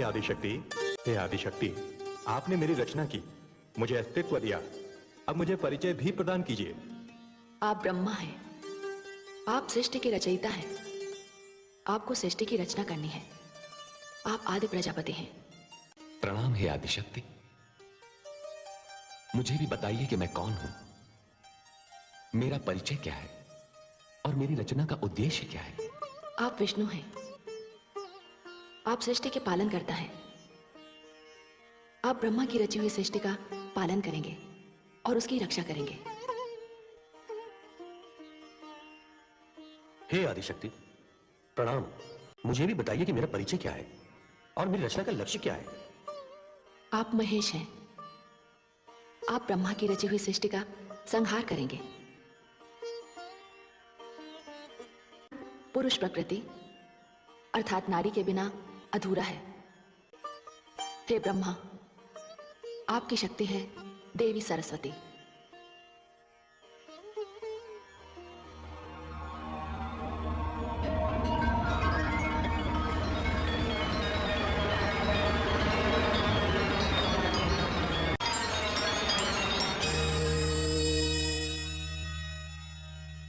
आदिशक्ति, हे आदिशक्ति, आपने मेरी रचना की, मुझे अस्तित्व दिया, अब मुझे परिचय भी प्रदान कीजिए। आप ब्रह्मा हैं, आप सृष्टि के रचयिता हैं, आपको सृष्टि की रचना करनी है। आप आदि प्रजापति हैं। प्रणाम हे आदिशक्ति, मुझे भी बताइए कि मैं कौन हूं, मेरा परिचय क्या है और मेरी रचना का उद्देश्य क्या है। आप विष्णु हैं, आप सृष्टि के पालन करता है। आप ब्रह्मा की रची हुई सृष्टि का पालन करेंगे और उसकी रक्षा करेंगे। हे आदिशक्ति, प्रणाम। मुझे भी बताइए कि मेरा परिचय क्या है और मेरी रचना का लक्ष्य क्या है। आप महेश हैं, आप ब्रह्मा की रची हुई सृष्टि का संहार करेंगे। पुरुष प्रकृति अर्थात नारी के बिना अधूरा है। हे ब्रह्मा, आपकी शक्ति है देवी सरस्वती।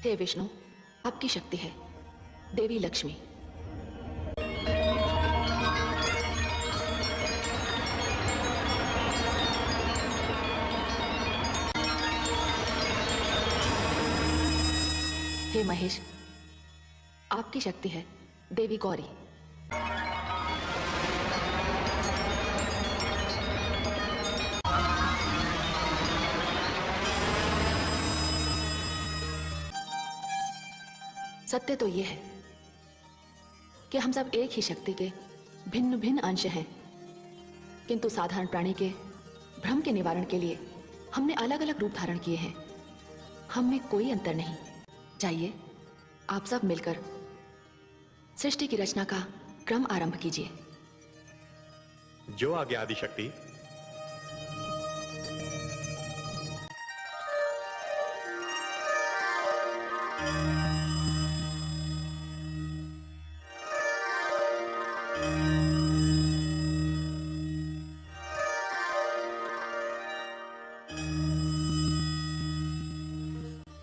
हे विष्णु, आपकी शक्ति है देवी लक्ष्मी। हे महेश, आपकी शक्ति है देवी गौरी। सत्य तो यह है कि हम सब एक ही शक्ति के भिन्न भिन्न अंश हैं, किंतु साधारण प्राणी के भ्रम के निवारण के लिए हमने अलग अलग रूप धारण किए हैं। हम में कोई अंतर नहीं। चाहिए आप सब मिलकर सृष्टि की रचना का क्रम आरंभ कीजिए। जो आज्ञा आदिशक्ति।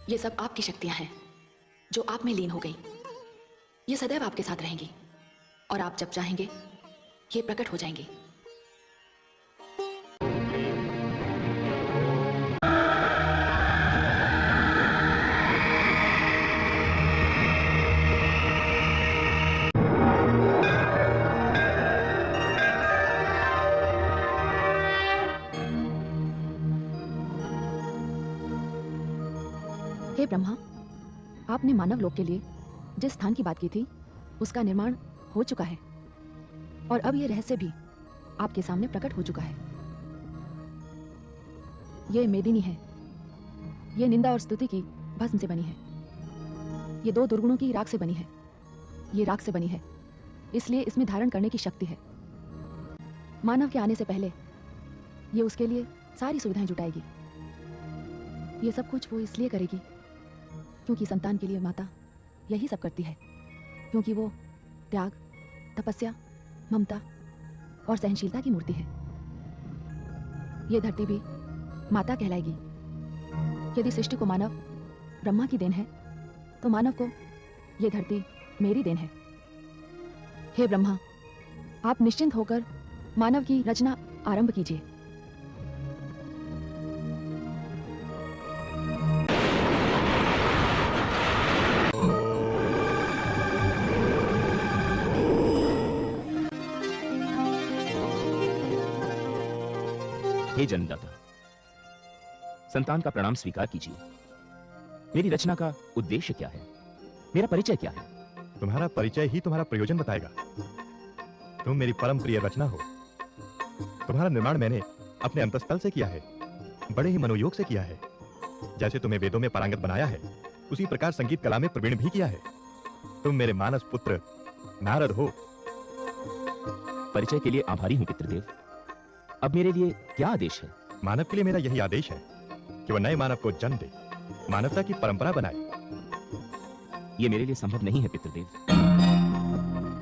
ये सब आपकी शक्तियां हैं जो आप में लीन हो गई। ये सदैव आपके साथ रहेंगी और आप जब चाहेंगे ये प्रकट हो जाएंगी। हे ब्रह्मा, आपने मानव लोक के लिए जिस स्थान की बात की थी उसका निर्माण हो चुका है और अब यह रहस्य भी आपके सामने प्रकट हो चुका है। यह मेदिनी है, यह निंदा और स्तुति की भस्म से बनी है। ये दो दुर्गुणों की राख से बनी है। ये राख से बनी है, इसलिए इसमें धारण करने की शक्ति है। मानव के आने से पहले ये उसके लिए सारी सुविधाएं जुटाएगी। ये सब कुछ वो इसलिए करेगी क्योंकि संतान के लिए माता यही सब करती है, क्योंकि वो त्याग, तपस्या, ममता और सहनशीलता की मूर्ति है। ये धरती भी माता कहलाएगी। यदि सृष्टि को मानव ब्रह्मा की देन है तो मानव को ये धरती मेरी देन है। हे ब्रह्मा, आप निश्चिंत होकर मानव की रचना आरंभ कीजिए। हे जन्मदाता, संतान का प्रणाम स्वीकार कीजिए। मेरी रचना का उद्देश्य क्या है, मेरा परिचय क्या है? तुम्हारा परिचय ही तुम्हारा प्रयोजन बताएगा। तुम मेरी परम प्रिय रचना हो। तुम्हारा निर्माण मैंने अपने अंतस्थल से किया है, बड़े ही मनोयोग से किया है। जैसे तुम्हें वेदों में पारंगत बनाया है, उसी प्रकार संगीत कला में प्रवीण भी किया है। तुम मेरे मानस पुत्र नारद हो। परिचय के लिए आभारी हूं पितृदेव। अब मेरे लिए क्या आदेश है? मानव के लिए मेरा यही आदेश है कि वह नए मानव को जन्म दे, मानवता की परंपरा बनाए। यह मेरे लिए संभव नहीं है पितृदेव।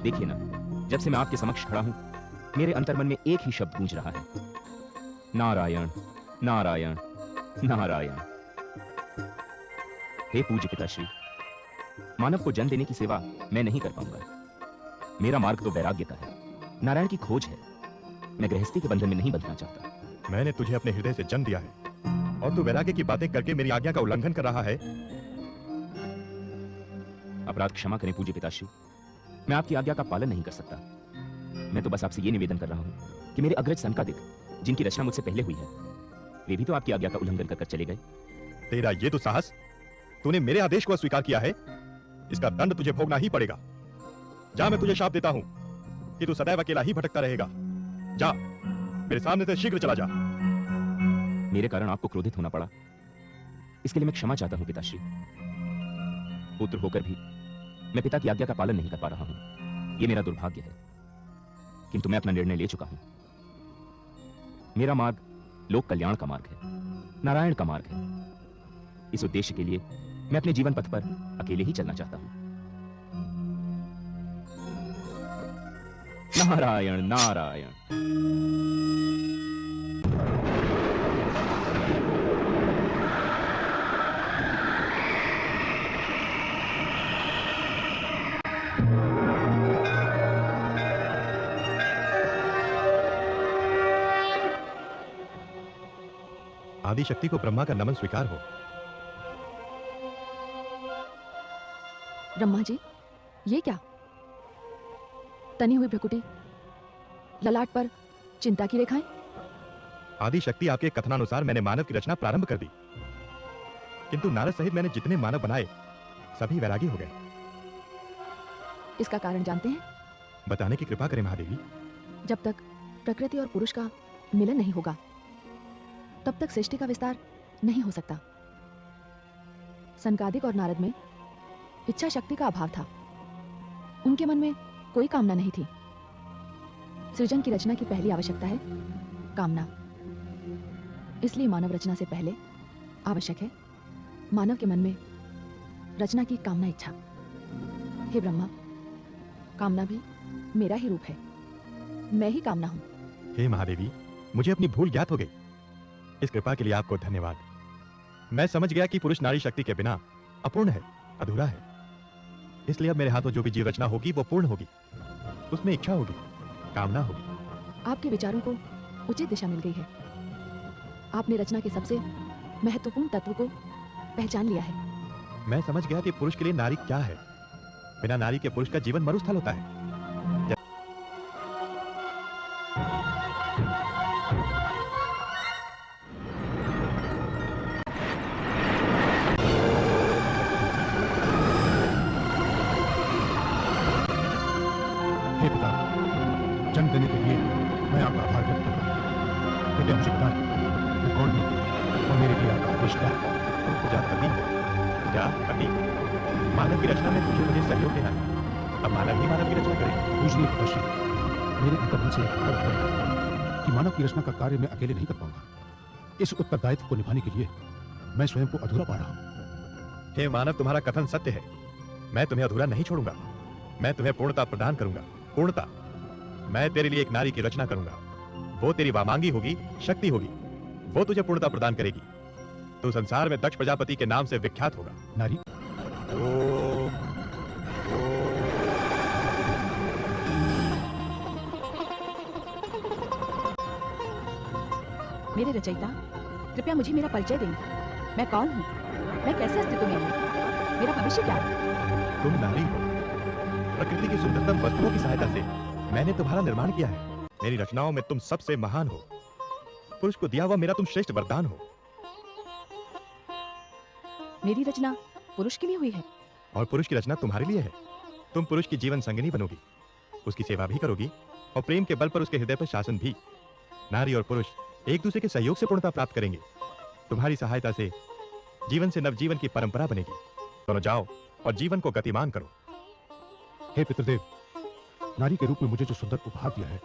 देखिए ना, जब से मैं आपके समक्ष खड़ा हूं मेरे अंतर्मन में एक ही शब्द गूंज रहा है, नारायण नारायण नारायण। हे पूज्य पिताश्री, मानव को जन्म देने की सेवा मैं नहीं कर पाऊंगा। मेरा मार्ग तो वैराग्य का है, नारायण की खोज है। मैं गृहस्थी के बंधन में नहीं बंधना चाहता। मैंने तुझे अपने हृदय से जन्म दिया है और तू वैराग्य की बातें करके मेरी आज्ञा का उल्लंघन कर रहा है। अपराध क्षमा करें पूज्य पिताश्री, मैं आपकी आज्ञा का पालन नहीं कर सकता। मैं तो बस आपसे ये निवेदन कर रहा हूं कि मेरे अग्रज संकादिक, जिनकी रचना मुझसे पहले हुई है, वे भी तो आपकी आज्ञा का उल्लंघन कर चले गए। तेरा ये तो साहस, तूने मेरे आदेश को अस्वीकार किया है, इसका दंड तुझे भोगना ही पड़ेगा। जा, मैं तुझे शाप देता हूं कि तू सदैव अकेला ही भटकता रहेगा। जा, मेरे सामने से शीघ्र चला जा। मेरे कारण आपको क्रोधित होना पड़ा, इसके लिए मैं क्षमा चाहता हूं पिताश्री। पुत्र होकर भी मैं पिता की आज्ञा का पालन नहीं कर पा रहा हूं, यह मेरा दुर्भाग्य है। किंतु मैं अपना निर्णय ले चुका हूं। मेरा मार्ग लोक कल्याण का मार्ग है, नारायण का मार्ग है। इस उद्देश्य के लिए मैं अपने जीवन पथ पर अकेले ही चलना चाहता हूं। नारायण नारायण। आदि शक्ति को ब्रह्मा का नमन स्वीकार हो। ब्रह्मा जी, ये क्या? तनी हुई भ्रुकुटी, ललाट पर चिंता की रेखाएं। आदि शक्ति, आपके कथनानुसार मैंने मानव की रचना प्रारंभ कर दी, किंतु नारद सहित मैंने जितने मानव बनाए सभी वैरागी हो गए। इसका कारण जानते हैं? बताने की कृपा करें महादेवी। जब तक प्रकृति और पुरुष का मिलन नहीं होगा, तब तक सृष्टि का विस्तार नहीं हो सकता। सनकादिक और नारद में इच्छा शक्ति का अभाव था। उनके मन में कोई कामना नहीं थी। सृजन की रचना की पहली आवश्यकता है कामना। इसलिए मानव रचना से पहले आवश्यक है मानव के मन में रचना की कामना इच्छा। हे ब्रह्मा, कामना भी मेरा ही रूप है, मैं ही कामना हूं। हे महादेवी, मुझे अपनी भूल ज्ञात हो गई। इस कृपा के लिए आपको धन्यवाद। मैं समझ गया कि पुरुष नारी शक्ति के बिना अपूर्ण है, अधूरा है। इसलिए अब मेरे हाथों जो भी जीव रचना होगी वो पूर्ण होगी। उसमें इच्छा होगी, कामना होगी। आपके विचारों को उचित दिशा मिल गई है। आपने रचना के सबसे महत्वपूर्ण तत्व को पहचान लिया है। मैं समझ गया कि पुरुष के लिए नारी क्या है। बिना नारी के पुरुष का जीवन मरुस्थल होता है। हे पिता, जन्म देने के लिए मैं आपका आभार व्यक्त करता हूँ। कृपया मुझे बताएं, मैं कौन हूँ और मेरे लिए आपका आदेश क्या है? तुम प्रजापति हो। प्रजापति, मानव की रचना में तुझे मुझे सहयोग देना है। अब मानव ही मानव की रचना करे। पूजनीय पिताश्री, मेरे अंतर्मन से एक अर्थ है कि मानव की रचना का कार्य मैं अकेले नहीं कर पाऊंगा। इस उत्तरदायित्व को निभाने के लिए मैं स्वयं को अधूरा पा रहा हूँ। हे मानव, तुम्हारा कथन सत्य है। मैं तुम्हें अधूरा नहीं छोड़ूंगा। मैं तुम्हें पूर्णता प्रदान करूंगा। पूर्णता। मैं तेरे लिए एक नारी की रचना करूंगा। वो तेरी वामांगी होगी, शक्ति होगी। वो तुझे पूर्णता प्रदान करेगी। तू संसार में दक्ष प्रजापति के नाम से विख्यात होगा। नारी, मेरे रचयिता, कृपया मुझे मेरा परिचय दें। मैं कौन हूँ? मैं कैसे अस्तित्व में हूँ? मेरा भविष्य क्या है? तुम नारी हो। प्रकृति की सुंदरतम वस्तुओं की सहायता से मैंने तुम्हारा निर्माण किया है। मेरी रचनाओं में तुम सबसे महान हो। पुरुष को दिया हुआ मेरा तुम श्रेष्ठ वरदान हो। मेरी रचना पुरुष के लिए हुई है और पुरुष की रचना तुम्हारे लिए है। तुम पुरुष की जीवन संगिनी बनोगी, उसकी सेवा भी करोगी और प्रेम के बल पर उसके हृदय पर शासन भी। नारी और पुरुष एक दूसरे के सहयोग से पूर्णता प्राप्त करेंगे। तुम्हारी सहायता से जीवन से नवजीवन की परंपरा बनेगी। दोनों जाओ और जीवन को गतिमान करो। हे पितृदेव, नारी के रूप में मुझे जो सुंदर उपहार दिया है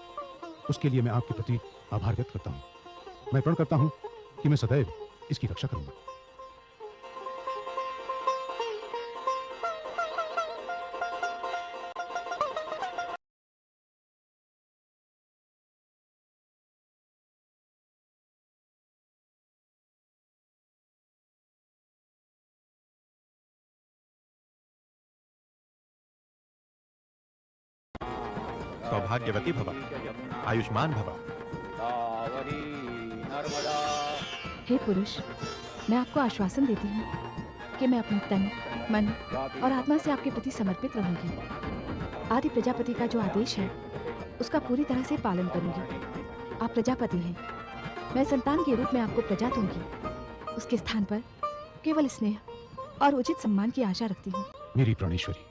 उसके लिए मैं आपके प्रति आभार व्यक्त करता हूँ। मैं प्रण करता हूँ कि मैं सदैव इसकी रक्षा करूंगा। सौभाग्यवती भव, आयुष्मान भव। हे पुरुष, मैं आपको आश्वासन देती हूँ कि मैं अपने तन, मन और आत्मा से आपके प्रति समर्पित रहूंगी। आदि प्रजापति का जो आदेश है उसका पूरी तरह से पालन करूंगी। आप प्रजापति हैं, मैं संतान के रूप में आपको प्रजा दूंगी। उसके स्थान पर केवल स्नेह और उचित सम्मान की आशा रखती हूँ। मेरी प्राणेश्वरी,